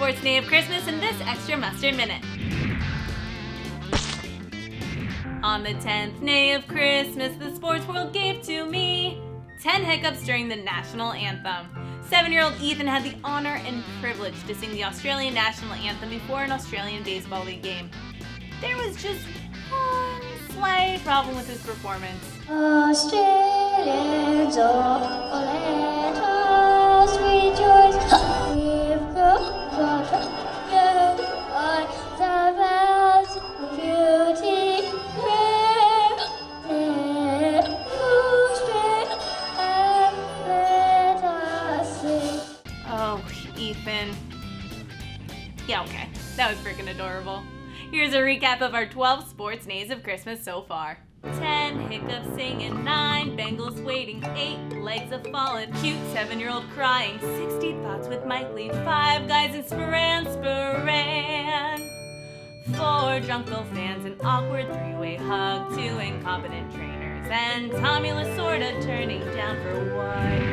Sports Day of Christmas in this Extra Mustard Minute. On the 10th day of Christmas, the sports world gave to me 10 hiccups during the National Anthem. 7-year-old Ethan had the honor and privilege to sing the Australian National Anthem before an Australian Baseball League game. There was just one slight problem with his performance. Australians, oh, let us rejoice. We've got the bells of beauty. Oh, Ethan. Yeah, okay. That was freaking adorable. Here's a recap of our 12 sports days of Christmas so far. 10 hiccups singing, 9 Bengals waiting, 8 legs have fallen, cute 7-year-old crying, 60 thoughts with Mike Lee, 5 guys in Sporan, 4 drunk Bill fans, an awkward 3-way hug, 2 incompetent trainers, and Tommy Lasorda turning down for what